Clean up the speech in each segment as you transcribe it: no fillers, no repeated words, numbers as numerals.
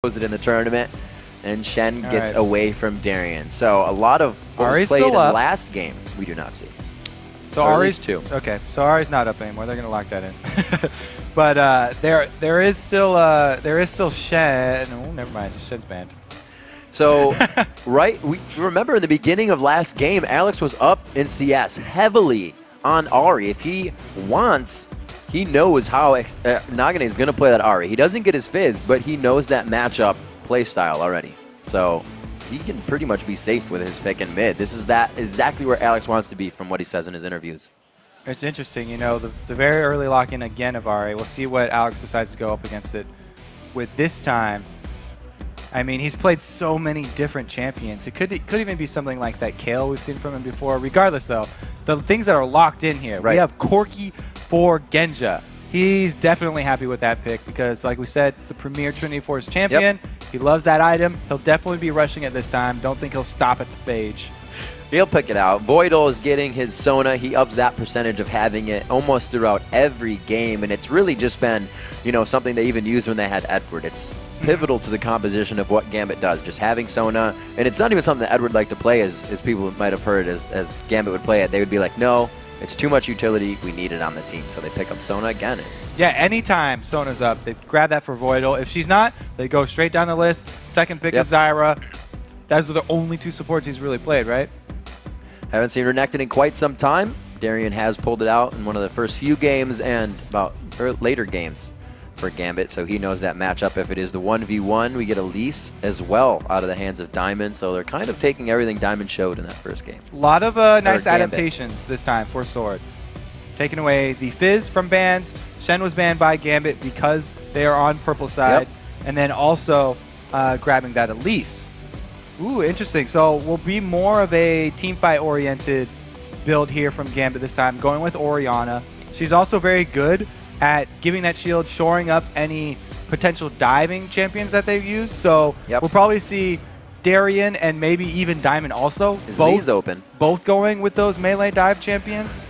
it in the tournament, and Shen gets away from Darien. So a lot of what was played in the last game we do not see. So Ari's two. Okay, so Ari's not up anymore. They're gonna lock that in. But there is still Shen. Oh, never mind. Just Shen's banned. So we remember in the beginning of last game, Alex was up in CS heavily on Ari. If he wants, he knows how Nagne is going to play that Ari. He doesn't get his fizz, but he knows that matchup play style already. So he can pretty much be safe with his pick in mid. This is exactly where Alex wants to be from what he says in his interviews. It's interesting, you know, the very early lock-in again of Ari. We'll see what Alex decides to go up against it with this time. I mean, he's played so many different champions. It could even be something like that Kale we've seen from him before. Regardless, though, the things that are locked in here. We have Corki for Genja. He's definitely happy with that pick because, like we said, it's the premier Trinity Force champion. He loves that item. He'll definitely be rushing it this time. Don't think he'll stop at the Phage. He'll pick it out. Voidle is getting his Sona. He ups that percentage of having it almost throughout every game, and it's really just been, you know, something they even used when they had Edward. It's pivotal to the composition of what Gambit does, just having Sona, and it's not even something that Edward liked to play as people might have heard as Gambit would play it. They would be like, no, it's too much utility. We need it on the team. So they pick up Sona again. Yeah, anytime Sona's up, they grab that for Voidle. If she's not, they go straight down the list. Second pick is Zyra. Those are the only two supports he's really played, right? Haven't seen Renekton in quite some time. Darien has pulled it out in one of the first few games and later games for Gambit, so he knows that matchup. If it is the 1v1, we get Elise as well out of the hands of Diamond, so they're kind of taking everything Diamond showed in that first game. A lot of nice adaptations this time for Sword. Taking away the Fizz from bans. Shen was banned by Gambit because they are on purple side, and then also grabbing that Elise. Ooh, interesting. So we'll be more of a teamfight-oriented build here from Gambit this time, going with Orianna. She's also very good at giving that shield, shoring up any potential diving champions that they've used. So we'll probably see Darien and maybe even Diamond also. Both going with those melee dive champions.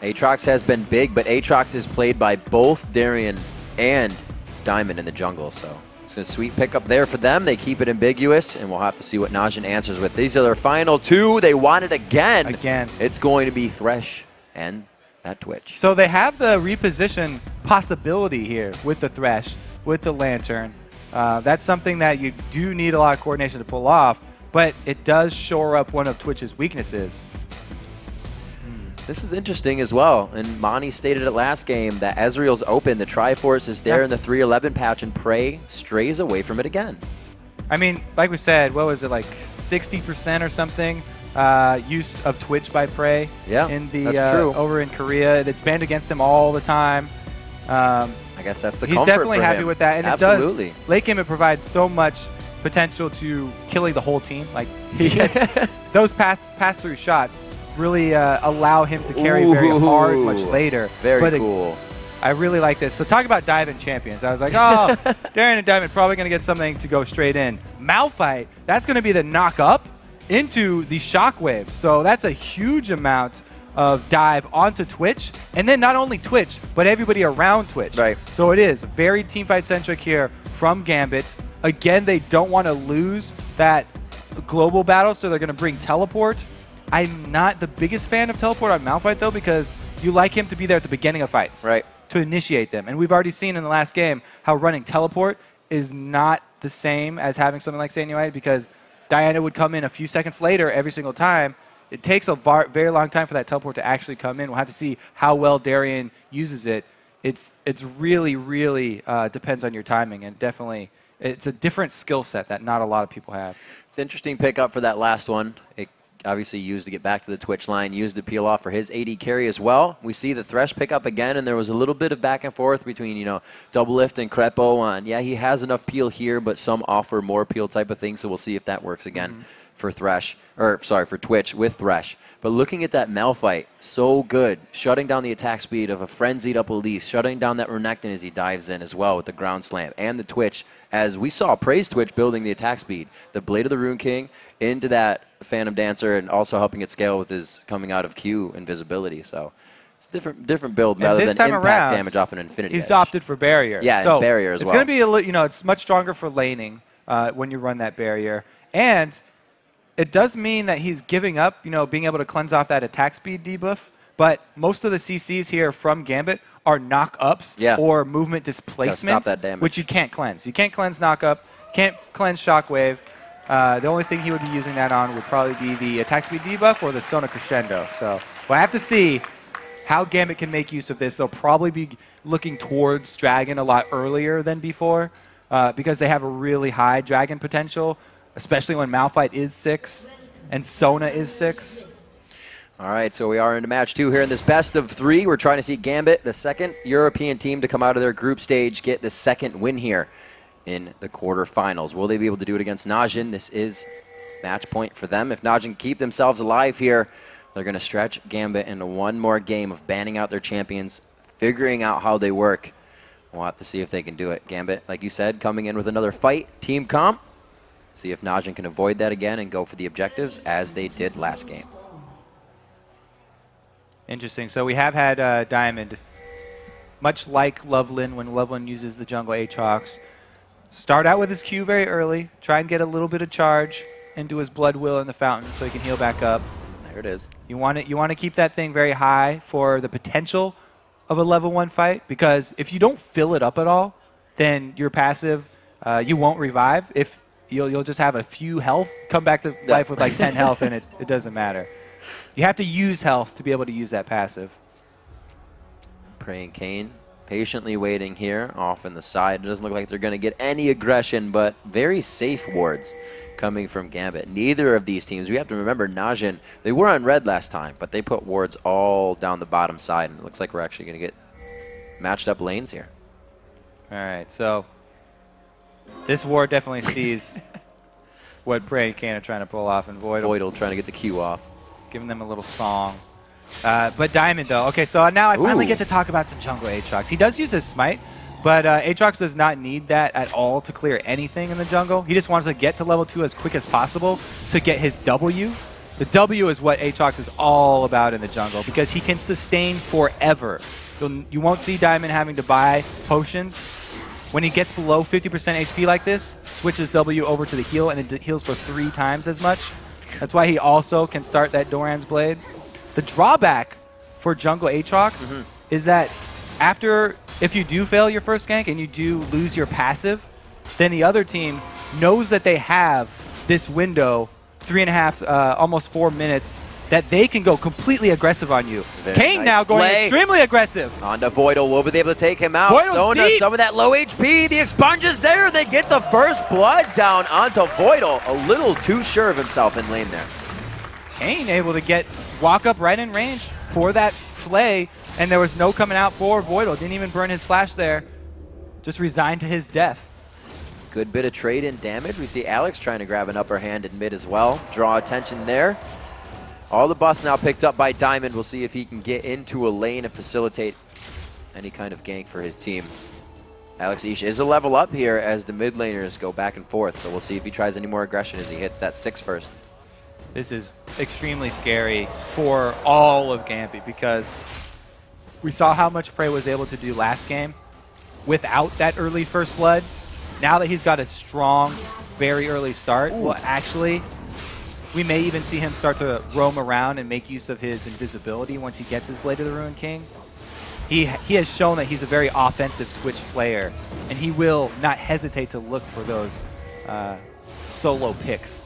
Aatrox has been big, but Aatrox is played by both Darien and Diamond in the jungle, so it's a sweet pickup there for them. They keep it ambiguous, and we'll have to see what Najin answers with. These are their final two. They want it again. It's going to be Thresh and that Twitch. So they have the reposition possibility here with the Thresh, with the Lantern. That's something that you do need a lot of coordination to pull off, but it does shore up one of Twitch's weaknesses. This is interesting as well, and Monty stated it last game that Ezreal's open, the Triforce is there in the 311 patch, and Prey strays away from it again. I mean, like we said, what was it, like 60% or something use of Twitch by Prey in the over in Korea. It's banned against him all the time. I guess that's the he's comfort definitely for happy him. With that, and Absolutely. It does. Late game, it provides so much potential to killing the whole team. Like he gets, those pass-through shots really allow him to carry very hard much later. Very cool. I really like this. So talk about Diamond champions. I was like, oh, Darien and Diamond probably going to get something to go straight in. Malphite, that's going to be the knock up into the Shockwave. So that's a huge amount of dive onto Twitch. And then not only Twitch, but everybody around Twitch. Right. So it is very teamfight centric here from Gambit. Again, they don't want to lose that global battle, so they're going to bring Teleport. I'm not the biggest fan of Teleport on Malphite, though, because you like him to be there at the beginning of fights to initiate them. And we've already seen in the last game how running Teleport is not the same as having something like Sanuite, because Diana would come in a few seconds later every single time. It takes a very long time for that Teleport to actually come in. We'll have to see how well Darien uses it. It's really, really depends on your timing, and definitely it's a different skill set that not a lot of people have. It's an interesting pickup for that last one. It obviously used to get back to the Twitch line, used to peel off for his AD carry as well. We see the Thresh pick up again, and there was a little bit of back and forth between, you know, Double Lift and Crepo on, yeah, he has enough peel here, but some offer more peel type of thing, so we'll see if that works again for for Twitch with Thresh. But looking at that Malphite, so good, shutting down the attack speed of a frenzied up Elise, shutting down that Renekton as he dives in as well with the ground slam, and the Twitch, as we saw Praise Twitch building the attack speed, the Blade of the Rune King into that Phantom Dancer, and also helping it scale with his coming out of Q invisibility. So It's different build And rather this than time impact around, damage off an Infinity he's Edge. opted for barrier. Yeah, so and barrier as it's well. going to be it's much stronger for laning when you run that barrier, and it does mean that he's giving up, being able to cleanse off that attack speed debuff. But most of the CCs here from Gambit are knock-ups or movement displacements, stop that damage. which you can't cleanse. You can't cleanse knock-up, can't cleanse shockwave. The only thing he would be using that on would probably be the attack speed debuff or the Sona Crescendo. So we'll have to see how Gambit can make use of this. They'll probably be looking towards Dragon a lot earlier than before because they have a really high Dragon potential, especially when Malphite is 6 and Sona is 6. All right, so we are into match 2 here in this best of 3. We're trying to see Gambit, the second European team to come out of their group stage, get the second win here in the quarterfinals. Will they be able to do it against Najin? This is match point for them. If Najin can keep themselves alive here, they're going to stretch Gambit into one more game of banning out their champions, figuring out how they work. We'll have to see if they can do it. Gambit, like you said, coming in with another fight, team comp. See if Najin can avoid that again and go for the objectives as they did last game. Interesting. So we have had Diamond, much like Loveland when Loveland uses the jungle Aatrox, start out with his Q very early, try and get a little bit of charge into his Blood Will in the fountain so he can heal back up. There it is. You want to keep that thing very high for the potential of a level 1 fight, because if you don't fill it up at all, then your passive, you won't revive. If you'll just have a few health, come back to life with like 10 health, and it doesn't matter. You have to use health to be able to use that passive. Praying Cain, patiently waiting here off in the side. It doesn't look like they're going to get any aggression, but very safe wards coming from Gambit. Neither of these teams, we have to remember Najin, they were on red last time, but they put wards all down the bottom side, and it looks like we're actually going to get matched up lanes here. All right, so this ward definitely sees what Prey and Cain are trying to pull off, and Voidle trying to get the Q off. Giving them a little song. But Diamond, though. Okay, so now I finally get to talk about some jungle Aatrox. He does use his Smite, but Aatrox does not need that at all to clear anything in the jungle. He just wants to get to level 2 as quick as possible to get his W. The W is what Aatrox is all about in the jungle, because he can sustain forever. You won't see Diamond having to buy potions. When he gets below 50% HP like this, switches W over to the heal, and it heals for 3 times as much. That's why he also can start that Doran's Blade. The drawback for jungle Aatrox is that if you do fail your first gank and you do lose your passive, then the other team knows that they have this window, 3.5, almost 4 minutes, that they can go completely aggressive on you. Cain now going extremely aggressive. On to Voidle. Will be able to take him out. Sona, some of that low HP. The expunge is there. They get the first blood down onto Voidle. A little too sure of himself in lane there. Cain able to walk up right in range for that flay, and there was no coming out for Voidle. Didn't even burn his flash there. Just resigned to his death. Good bit of trade in damage. We see Alex trying to grab an upper hand in mid as well. Draw attention there. All the buffs now picked up by Diamond. We'll see if he can get into a lane and facilitate any kind of gank for his team. Alex Ish is a level up here as the mid laners go back and forth, so we'll see if he tries any more aggression as he hits that 6 first. This is extremely scary for all of Gambit, because we saw how much Prey was able to do last game without that early first blood. Now that he's got a strong, very early start, well, actually, we may even see him start to roam around and make use of his invisibility once he gets his Blade of the Ruined King. He has shown that he's a very offensive Twitch player, and he will not hesitate to look for those solo picks.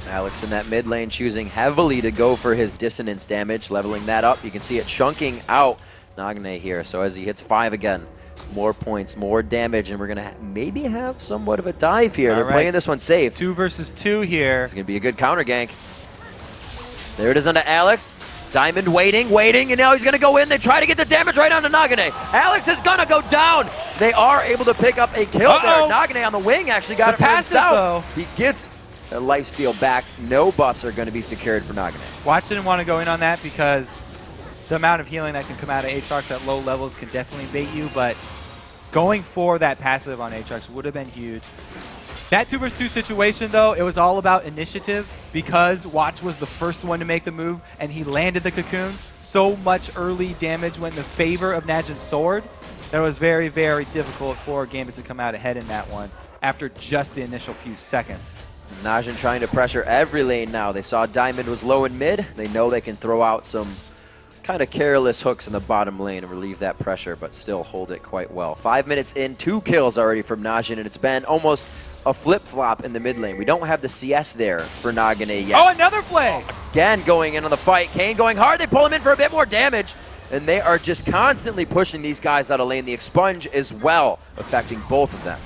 Alex in that mid lane choosing heavily to go for his dissonance damage, leveling that up. You can see it chunking out Nagne here. So as he hits 5 again, more points, more damage, and we're going to maybe have somewhat of a dive here. They're playing this one safe. 2 versus 2 here. It's going to be a good counter gank. There it is onto Alex. Diamond waiting, and now he's going to go in. They try to get the damage right onto Nagne. Alex is going to go down. They are able to pick up a kill there. Nagne on the wing actually got it for himself. He gets a lifesteal back. No buffs are going to be secured for Nagne. Watch didn't want to go in on that because the amount of healing that can come out of Aatrox at low levels can definitely bait you, but going for that passive on Aatrox would have been huge. That 2 versus 2 situation, though, it was all about initiative because Watch was the first one to make the move, and he landed the cocoon. so much early damage went in the favor of Najin's sword that it was very, very difficult for Gambit to come out ahead in that one after just the initial few seconds. Najin trying to pressure every lane now. They saw Diamond was low in mid. They know they can throw out some kind of careless hooks in the bottom lane and relieve that pressure, but still hold it quite well. 5 minutes in, 2 kills already from Najin, and it's been almost a flip-flop in the mid lane. We don't have the CS there for Nagne yet. Oh, another play! Again, going in on the fight. Cain going hard. They pull him in for a bit more damage, and they are just constantly pushing these guys out of lane. The Expunge as well, affecting both of them.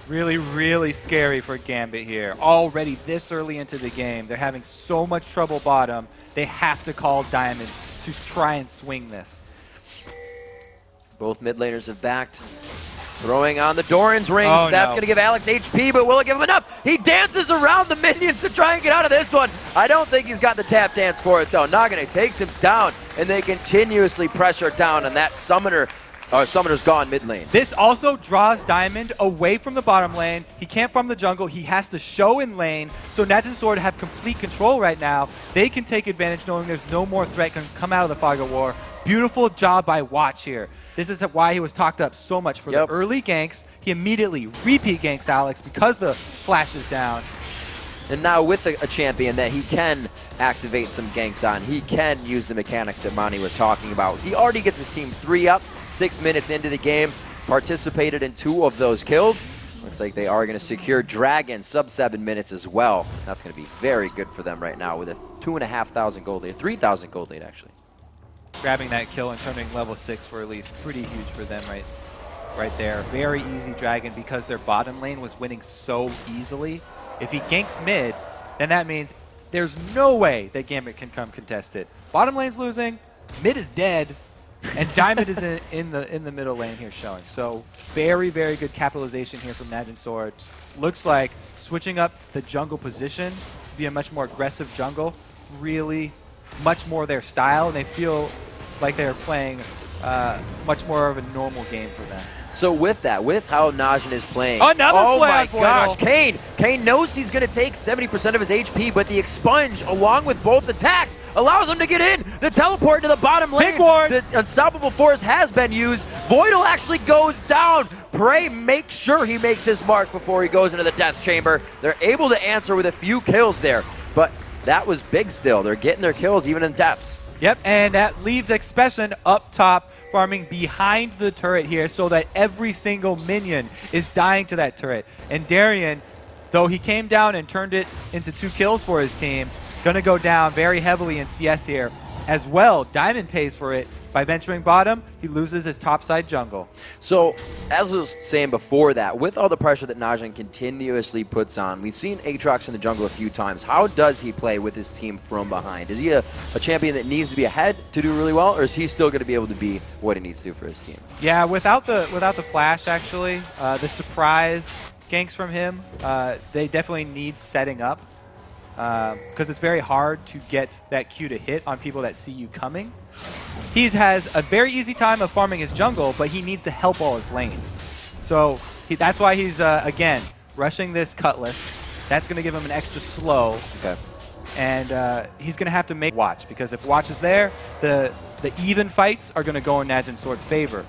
Really, really scary for Gambit here. Already this early into the game, they're having so much trouble bottom, they have to call Diamond to try and swing this. Both mid laners have backed. Throwing on the Doran's rings. Oh, That's no. going to give Alex HP, but will it give him enough? He dances around the minions to try and get out of this one. I don't think he's got the tap dance for it, though. Nagne takes him down, and they continuously pressure down on that summoner. Summoner's gone mid lane. This also draws Diamond away from the bottom lane. He can't farm the jungle. He has to show in lane. So Najin's Sword have complete control right now. They can take advantage knowing there's no more threat can come out of the Fog of War. Beautiful job by Watch here. This is why he was talked up so much for the early ganks. He immediately repeat ganks Alex because the flash is down. And now with a champion that he can activate some ganks on, he can use the mechanics that Monty was talking about. He already gets his team 3 up, 6 minutes into the game, participated in 2 of those kills. Looks like they are going to secure Dragon sub 7 minutes as well. That's going to be very good for them right now with a 2,500 gold lead, 3,000 gold lead actually. Grabbing that kill and turning level 6 for at least pretty huge for them right there. Very easy Dragon because their bottom lane was winning so easily. If he ganks mid, then that means there's no way that Gambit can come contested. Bottom lane's losing, mid is dead, and Diamond is in the middle lane here showing. So very, very good capitalization here from Najin's Sword. Looks like switching up the jungle position to be a much more aggressive jungle, really much more their style, and they feel like they're playing much more of a normal game for them. So with that, with how Najin is playing, another oh play my on Voidle. gosh, Cain knows he's going to take 70% of his HP, but the Expunge, along with both attacks, allows him to get in. The teleport to the bottom lane, the Unstoppable Force has been used. Voidle actually goes down. Prey makes sure he makes his mark before he goes into the Death Chamber. They're able to answer with a few kills there, but that was big still. They're getting their kills even in depths. Yep, and that leaves Expession up top, farming behind the turret here so that every single minion is dying to that turret. And Darien, though he came down and turned it into 2 kills for his team, going to go down very heavily in CS here as well. Diamond pays for it. By venturing bottom, he loses his topside jungle. So, as I was saying before that, with all the pressure that Najin continuously puts on, we've seen Aatrox in the jungle a few times. How does he play with his team from behind? Is he a champion that needs to be ahead to do really well, or is he still going to be able to be what he needs to for his team? Yeah, without the flash, actually, the surprise ganks from him, they definitely need setting up because it's very hard to get that Q to hit on people that see you coming. He has a very easy time of farming his jungle, but he needs to help all his lanes. So that's why he's, again, rushing this Cutlass. That's going to give him an extra slow. Okay. And he's going to have to make Watch, because if Watch is there, the even fights are going to go in Najin's Sword's favor.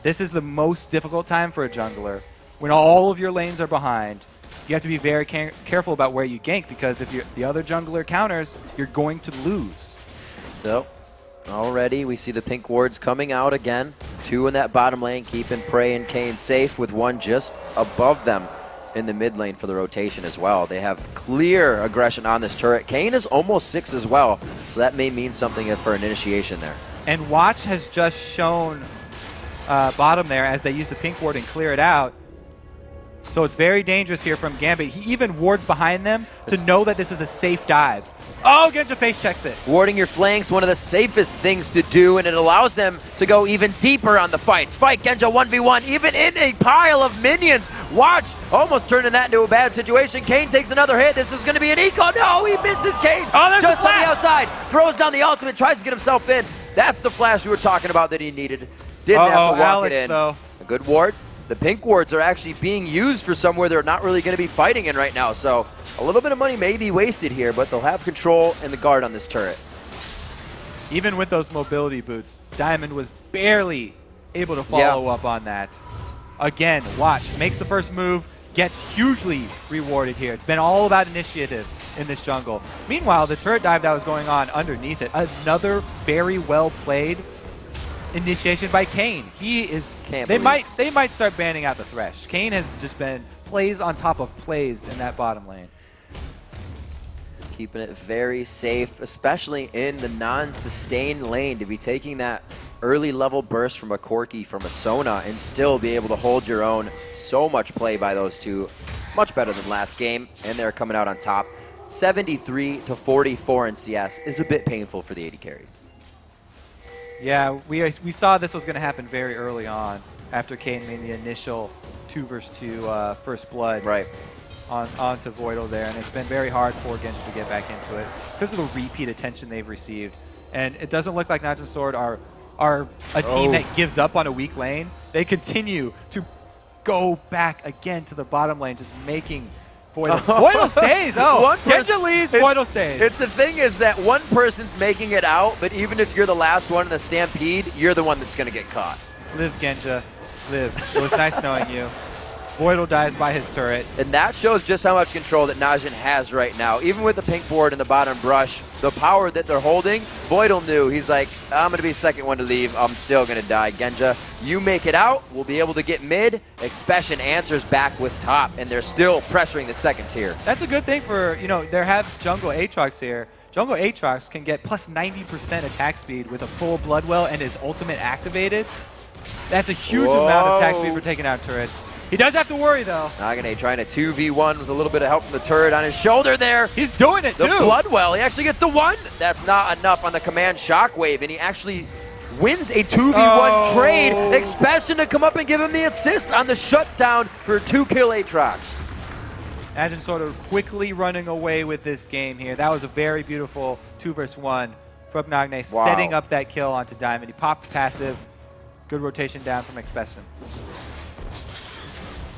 This is the most difficult time for a jungler. When all of your lanes are behind, you have to be very careful about where you gank, because if the other jungler counters, you're going to lose. So, already we see the pink wards coming out again. 2 in that bottom lane, keeping Prey and Cain safe, with 1 just above them in the mid lane for the rotation as well. They have clear aggression on this turret. Cain is almost 6 as well, so that may mean something for an initiation there. And Watch has just shown bottom there as they use the pink ward and clear it out. So it's very dangerous here from Gambit. He even wards behind them to know that this is a safe dive. Oh, Genja face checks it. Warding your flanks, one of the safest things to do, and it allows them to go even deeper on the fights. Fight Genja 1v1, even in a pile of minions. Watch, almost turning that into a bad situation. Cain takes another hit. This is going to be an eco. No, he misses Cain. Oh, there's just a on the outside. Throws down the ultimate, tries to get himself in. That's the flash we were talking about that he needed. Didn't have to walk Alex, it in. Though. A good ward. The pink wards are actually being used for somewhere they're not really going to be fighting in right now. So a little bit of money may be wasted here, but they'll have control and the guard on this turret. Even with those mobility boots, Diamond was barely able to follow up on that. Again, watch, makes the first move, gets hugely rewarded here. It's been all about initiative in this jungle. Meanwhile, the turret dive that was going on underneath it, another very well played initiation by Cain. He is. They might start banning out the Thresh. Cain has just been plays on top of plays in that bottom lane. Keeping it very safe, especially in the non-sustained lane, to be taking that early level burst from a Corki, from a Sona, and still be able to hold your own. So much play by those two. Much better than last game, and they're coming out on top. 73 to 44 in CS is a bit painful for the AD carries. Yeah, we saw this was going to happen very early on after Cain made the initial 2 versus 2 first blood onto Voidle there, and it's been very hard for Genja to get back into it because of the repeat attention they've received. And it doesn't look like Najin Sword are a team that gives up on a weak lane. They continue to go back again to the bottom lane, just making Voidle. Voidle stays! Oh, Genja leaves, Voidle stays. It's the thing is that one person's making it out, but even if you're the last one in the Stampede, you're the one that's going to get caught. Live, Genja. Live. It was nice knowing you. Voidle dies by his turret. And that shows just how much control that Najin has right now. Even with the pink board in the bottom brush, the power that they're holding, Voidle knew. He's like, I'm going to be second one to leave. I'm still going to die. Genja, you make it out. We'll be able to get mid. Expession answers back with top, and they're still pressuring the second tier. That's a good thing for, there have jungle Aatrox here. Jungle Aatrox can get plus 90% attack speed with a full Bloodwell and his ultimate activated. That's a huge amount of attack speed for taking out turrets. He does have to worry, though. Nagne trying to 2v1 with a little bit of help from the turret on his shoulder there. He's doing it, too. The Bloodwell, he actually gets the 1. That's not enough on the command Shockwave, and he actually wins a 2v1 trade. Expession to come up and give him the assist on the shutdown for 2-kill Aatrox. Najin sort of quickly running away with this game here. That was a very beautiful 2 versus 1 from Nagne, setting up that kill onto Diamond. He popped passive. Good rotation down from Expession.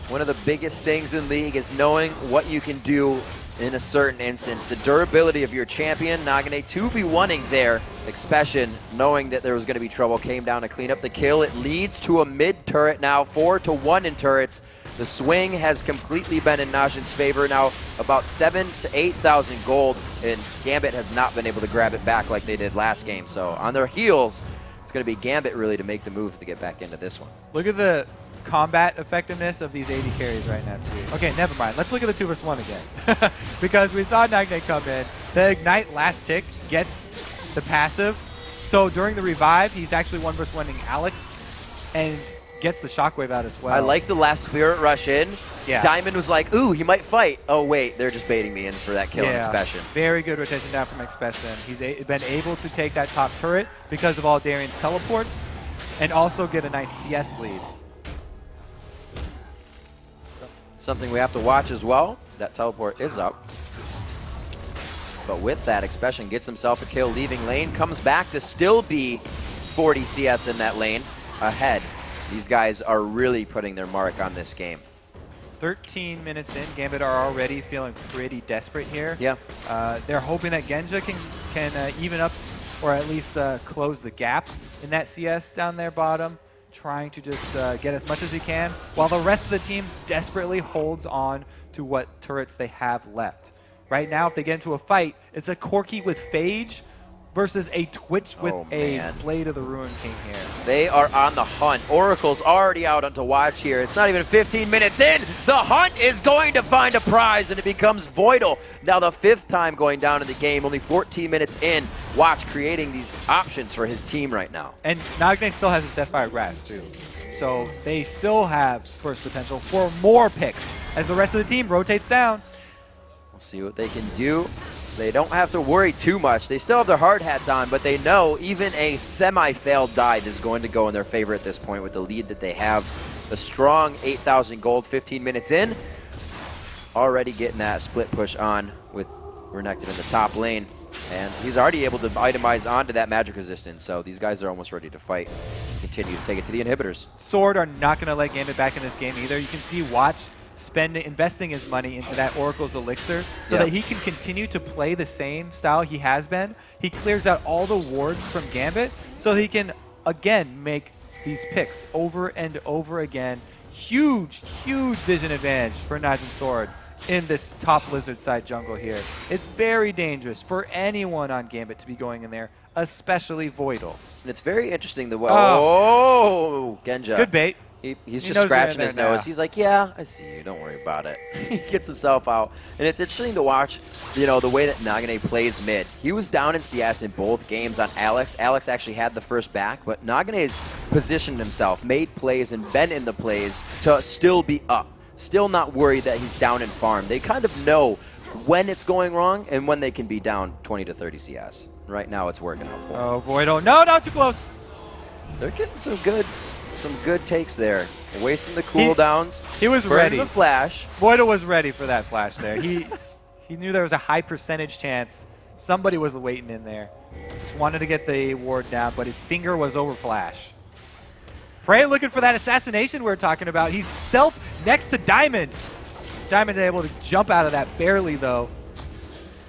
One of the biggest things in League is knowing what you can do in a certain instance. The durability of your champion. Nagne 2v1ing there. Expession, knowing that there was going to be trouble, came down to clean up the kill. It leads to a mid turret now, 4-1 in turrets. The swing has completely been in Najin's favor now, about 7,000 to 8,000 gold, and Gambit has not been able to grab it back like they did last game. So on their heels, it's going to be Gambit really to make the moves to get back into this one. Look at the combat effectiveness of these AD carries right now, too. Okay, never mind. Let's look at the 2 versus 1 again. Because we saw Nagne come in. The Ignite last tick gets the passive. So during the revive, he's actually 1 versus 1ing Alex and gets the Shockwave out as well. I like the last Spirit Rush in. Yeah. Diamond was like, ooh, he might fight. Oh, wait, they're just baiting me in for that kill on Expession. Very good rotation down from Expession. He's been able to take that top turret because of all Darien's teleports and also get a nice CS lead. Something we have to watch as well. That teleport is up. But with that, Expession gets himself a kill, leaving lane, comes back to still be 40 CS in that lane, ahead. These guys are really putting their mark on this game. 13 minutes in, Gambit are already feeling pretty desperate here. Yeah. They're hoping that Genja can even up or at least close the gap in that CS down there bottom, trying to just get as much as he can, while the rest of the team desperately holds on to what turrets they have left. Right now, if they get into a fight, it's a Corki with Phage versus a Twitch with a Blade of the Ruin King here. They are on the hunt. Oracle's already out onto watch here. It's not even 15 minutes in. The hunt is going to find a prize, and it becomes Voidle. Now the 5th time going down in the game, only 14 minutes in. Watch creating these options for his team right now. And Nagne still has his Deathfire Grass too. So they still have first potential for more picks as the rest of the team rotates down. We'll see what they can do. They don't have to worry too much. They still have their hard hats on, but they know even a semi-failed dive is going to go in their favor at this point with the lead that they have. A strong 8,000 gold 15 minutes in. Already getting that split push on with Renekton in the top lane. And he's already able to itemize onto that magic resistance, so these guys are almost ready to fight. Continue to take it to the inhibitors. Sword are not going to let Gambit back in this game either. You can see Watch investing his money into that Oracle's Elixir so that he can continue to play the same style he has been. He clears out all the wards from Gambit so he can, again, make these picks over and over again. Huge, huge vision advantage for Najin Sword in this top lizard side jungle here. It's very dangerous for anyone on Gambit to be going in there, especially Voidle. And it's very interesting the way. Oh, Genja. Good bait. He's just scratching his nose. He's like, yeah, I see you. Don't worry about it. He gets himself out. And it's interesting to watch, you know, the way that Nagne plays mid. He was down in CS in both games on Alex. Alex actually had the first back, but Nagne's positioned himself, made plays, and been in the plays to still be up. Still not worried that he's down in farm. They kind of know when it's going wrong and when they can be down 20 to 30 CS. Right now it's working out for them. Oh, Voidle. No, not too close. They're getting some good takes there. Wasting the cooldowns. He was ready. The flash. Voidle was ready for that flash there. He knew there was a high percentage chance somebody was waiting in there. Just wanted to get the ward down, but his finger was over flash. Prey looking for that assassination we're talking about. He's stealth next to Diamond. Diamond able to jump out of that barely, though.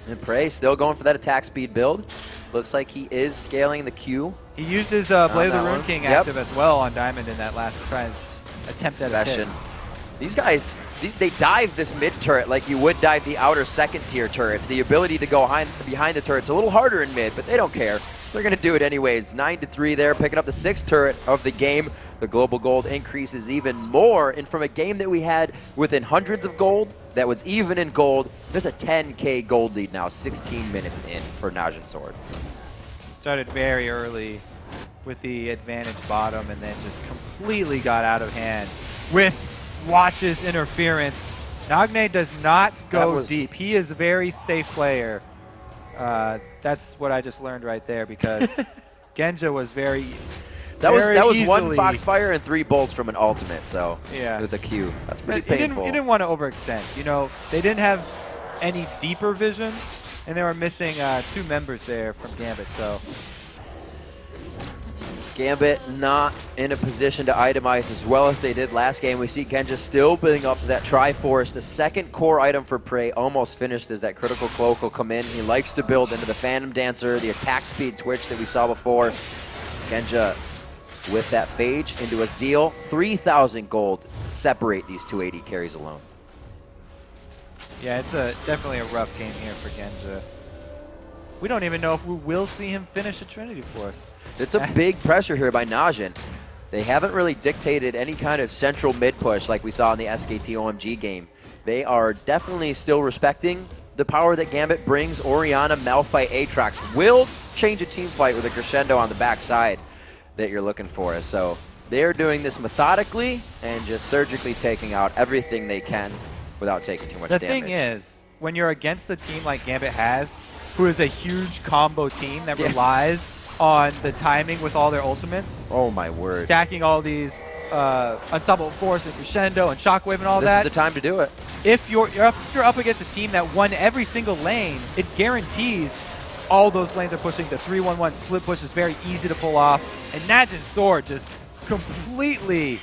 And Prey still going for that attack speed build. Looks like he is scaling the Q. He used his Blade of the Rune King active as well on Diamond in that last attempt at a hit. These guys, they dive this mid turret like you would dive the outer second tier turrets. The ability to go behind the turret's a little harder in mid, but they don't care. They're going to do it anyways. 9-3 there, picking up the 6th turret of the game. The global gold increases even more. And from a game that we had within hundreds of gold, that was even in gold, there's a 10K gold lead now, 16 minutes in for Najin Sword. Started very early with the advantage bottom and then just completely got out of hand with Watch's interference. Nagne does not go deep. He is a very safe player. That's what I just learned right there because Genja was very That was one Foxfire and 3 bolts from an ultimate, so with the Q. That's pretty painful. He didn't want to overextend. You know, they didn't have any deeper vision, and they were missing 2 members there from Gambit, so. Gambit not in a position to itemize as well as they did last game. We see Genja still building up to that Triforce. The second core item for Prey almost finished as that critical cloak will come in. He likes to build into the Phantom Dancer, the attack speed twitch that we saw before. Genja with that Phage into a Zeal. 3,000 gold separate these 280 carries alone. Yeah, it's definitely a rough game here for Genja. We don't even know if we will see him finish a Trinity Force. It's a big pressure here by Najin. They haven't really dictated any kind of central mid push like we saw in the SKT OMG game. They are definitely still respecting the power that Gambit brings. Orianna, Malphite, Aatrox will change a team fight with a crescendo on the backside that you're looking for. So they're doing this methodically and just surgically taking out everything they can without taking too much damage. The thing is, when you're against a team like Gambit has, who is a huge combo team that relies on the timing with all their ultimates. Oh my word. Stacking all these Unstoppable Force and Crescendo and Shockwave and all that. This is the time to do it. If you're up against a team that won every single lane, it guarantees all those lanes are pushing. The 3-1-1 split push is very easy to pull off. And Najin's Sword just completely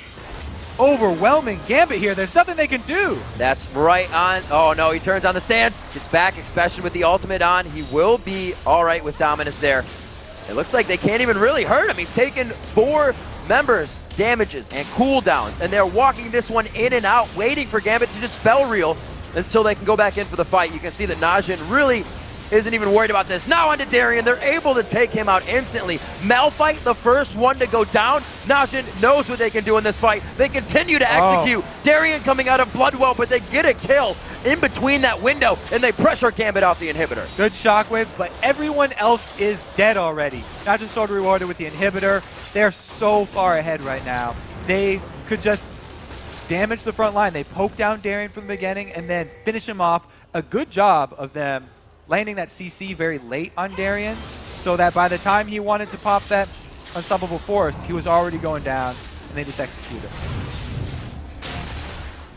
overwhelming Gambit here. There's nothing they can do. That's right on. Oh no, he turns on the Sands. Gets back, Expession with the ultimate on. He will be all right with Dominus there. It looks like they can't even really hurt him. He's taken 4 members, damages, and cooldowns, and they're walking this one in and out, waiting for Gambit to just spell reel until they can go back in for the fight. You can see that Najin really isn't even worried about this. Now onto Darien. They're able to take him out instantly. Malphite, the first one to go down. Najin knows what they can do in this fight. They continue to execute. Darien coming out of Bloodwell, but they get a kill in between that window, and they pressure Gambit off the inhibitor. Good Shockwave, but everyone else is dead already. Najin Sword rewarded with the inhibitor. They're so far ahead right now. They could just damage the front line. They poke down Darien from the beginning and then finish him off. A good job of them landing that CC very late on Darien, so that by the time he wanted to pop that Unstoppable Force, he was already going down, and they just executed.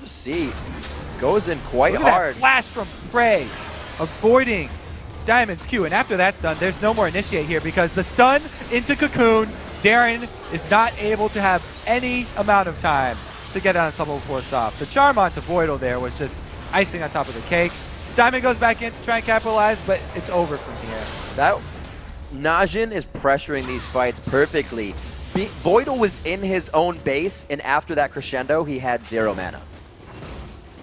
See, goes in quite Look at hard. That flash from Prey, avoiding Diamond's Q, and after that's done, there's no more initiate here because the stun into Cocoon, Darien is not able to have any amount of time to get an unstoppable force off. The charm onto Voidle there was just icing on top of the cake. Diamond goes back in to try and capitalize, but it's over from here. That Najin is pressuring these fights perfectly. Voidle was in his own base, and after that crescendo, he had 0 mana.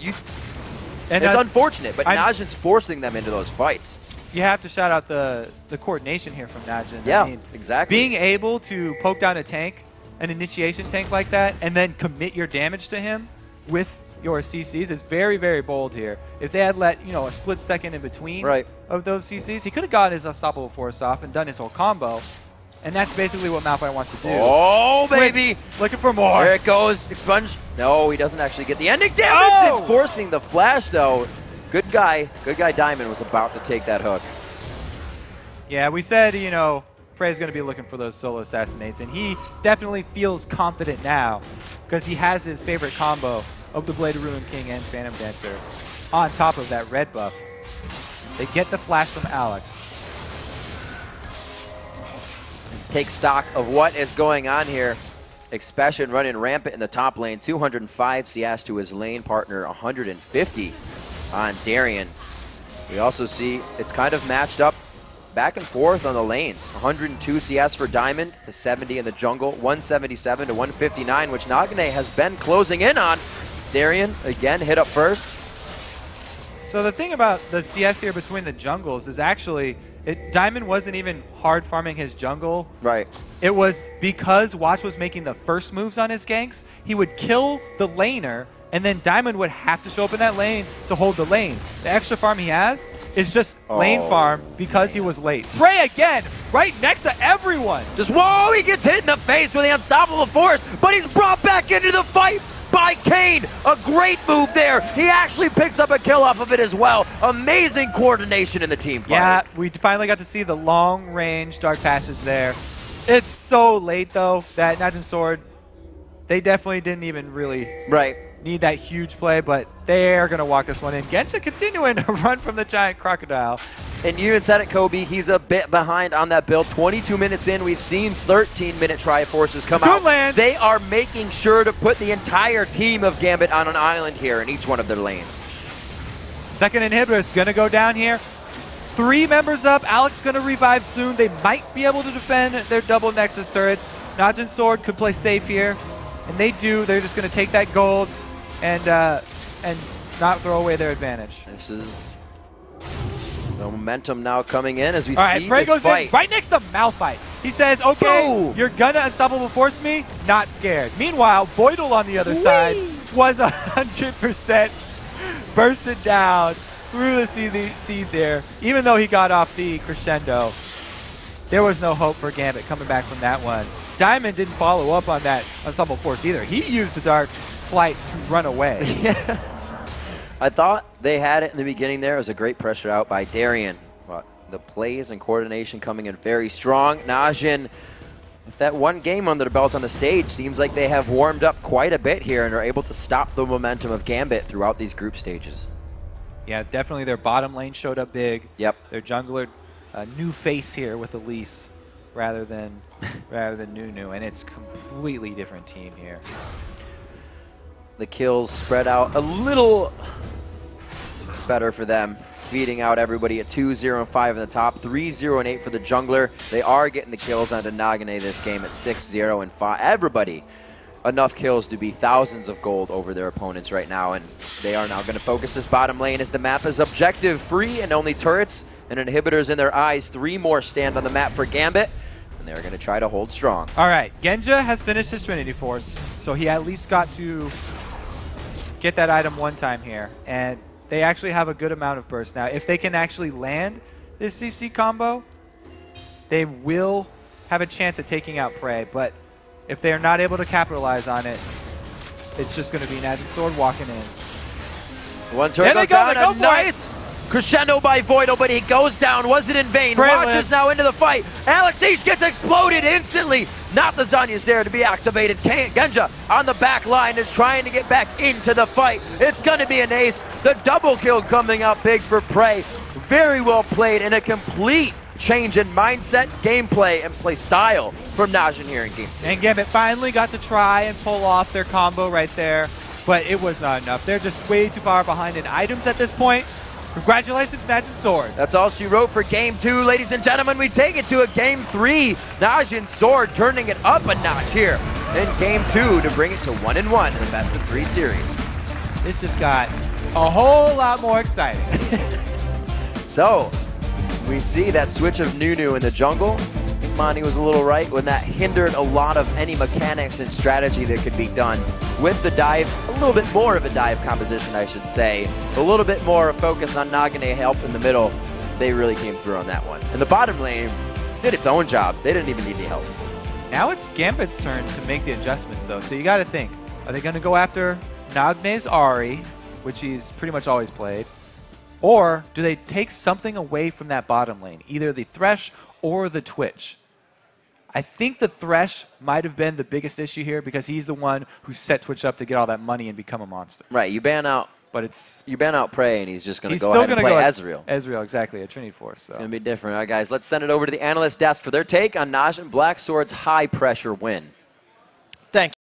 It's unfortunate, but Najin's forcing them into those fights. You have to shout out the coordination here from Najin. Yeah, I mean, exactly. Being able to poke down a tank, an initiation tank like that, and then commit your damage to him with your CCs is very, very bold here. If they had let, you know, a split second in between of those CCs, he could have gotten his unstoppable force off and done his whole combo. And that's basically what Malphite wants to do. Oh, baby! Looking for more. There it goes. Expunge. No, he doesn't actually get the ending damage. Oh! It's forcing the flash, though. Good guy Diamond was about to take that hook. Yeah, we said, you know, Prey's going to be looking for those solo assassinates, and he definitely feels confident now because he has his favorite combo of the Blade of Ruin King and Phantom Dancer on top of that red buff. They get the flash from Alex. Let's take stock of what is going on here. Expession running rampant in the top lane, 205 CS to his lane partner, 150 on Darien. We also see it's kind of matched up back and forth on the lanes. 102 CS for Diamond to 70 in the jungle, 177 to 159, which Nagne has been closing in on. Darien, again, hit up first. So the thing about the CS here between the jungles is actually, Diamond wasn't even hard farming his jungle. Right. It was because Watch was making the first moves on his ganks, he would kill the laner, and then Diamond would have to show up in that lane to hold the lane. The extra farm he has is just lane farm because he was late. Prey again, right next to everyone. Just, whoa, he gets hit in the face with the unstoppable force, but he's brought back into the fight by Cain. A great move there. He actually picks up a kill off of it as well. Amazing coordination in the team fight. Yeah, we finally got to see the long-range Dark Passage there. It's so late, though, that Najin Sword, they definitely didn't even really need that huge play, but they're going to walk this one in. Genja continuing to run from the giant crocodile. And you even said it, Kobe, he's a bit behind on that build. 22 minutes in, we've seen 13-minute Triforces come out. Land. They are making sure to put the entire team of Gambit on an island here in each one of their lanes. Second inhibitor is going to go down here. 3 members up. Alex going to revive soon. They might be able to defend their double Nexus turrets. Najin Sword could play safe here, and they do. They're just going to take that gold and not throw away their advantage. This is the momentum now coming in as we see Prey this goes fight. in right next to Malphite. He says, okay, you're gonna unstoppable force me? Not scared. Meanwhile, Voidle on the other side was 100% bursted down through the seed there. Even though he got off the crescendo, there was no hope for Gambit coming back from that one. Diamond didn't follow up on that unstoppable force either. He used the Dark Flight to run away. I thought they had it in the beginning there. It was a great pressure out by Darien. But the plays and coordination coming in very strong. Najin, with that one game under the belt on the stage, seems like they have warmed up quite a bit here and are able to stop the momentum of Gambit throughout these group stages. Yeah, definitely their bottom lane showed up big. Yep. Their jungler, a new face here with Elise rather than Nunu, and it's completely different team here. The kills spread out a little better for them, beating out everybody at 2-0 and 5 in the top, 3-0 and 8 for the jungler. They are getting the kills onto Nagne this game at 6-0 and 5. Everybody enough kills to be thousands of gold over their opponents right now, and they are now going to focus this bottom lane as the map is objective free and only turrets and inhibitors in their eyes. 3 more stand on the map for Gambit, and they're going to try to hold strong. All right, Genja has finished his Trinity Force, so he at least got to get that item one time here, and they actually have a good amount of burst now. If they can actually land this CC combo, they will have a chance at taking out Prey, but if they're not able to capitalize on it, it's just going to be Najin Sword walking in. One turret goes down, a nice crescendo by Voidle, but he goes down. Was it in vain? Watch is now into the fight. Alex H gets exploded instantly. Not the Zanya's there to be activated. Genja on the back line is trying to get back into the fight. It's going to be an ace. The double kill coming out big for Prey. Very well played and a complete change in mindset, gameplay, and play style from Najin here in Game 2. And Gambit finally got to try and pull off their combo right there, but it was not enough. They're just way too far behind in items at this point. Congratulations, Najin Sword. That's all she wrote for Game 2, ladies and gentlemen. We take it to a Game 3. Najin Sword turning it up a notch here in Game 2 to bring it to 1-1 in the best of 3 series. This just got a whole lot more exciting. So, we see that switch of Nunu in the jungle. I think Monty was a little right when that hindered a lot of any mechanics and strategy that could be done with the dive. A little bit more of a dive composition, I should say. A little bit more focus on Nagne help in the middle. They really came through on that one. And the bottom lane did its own job. They didn't even need any help. Now it's Gambit's turn to make the adjustments, though. So you got to think, are they going to go after Nagne's Ahri, which he's pretty much always played, or do they take something away from that bottom lane, either the Thresh or the Twitch? I think the Thresh might have been the biggest issue here because he's the one who set Twitch up to get all that money and become a monster. Right, you ban out Prey and he's just going to go ahead and play Ezreal. Ezreal, exactly, a Trinity Force. So. It's going to be different. All right, guys, let's send it over to the analyst desk for their take on Najin Black Sword's high-pressure win. Thank you.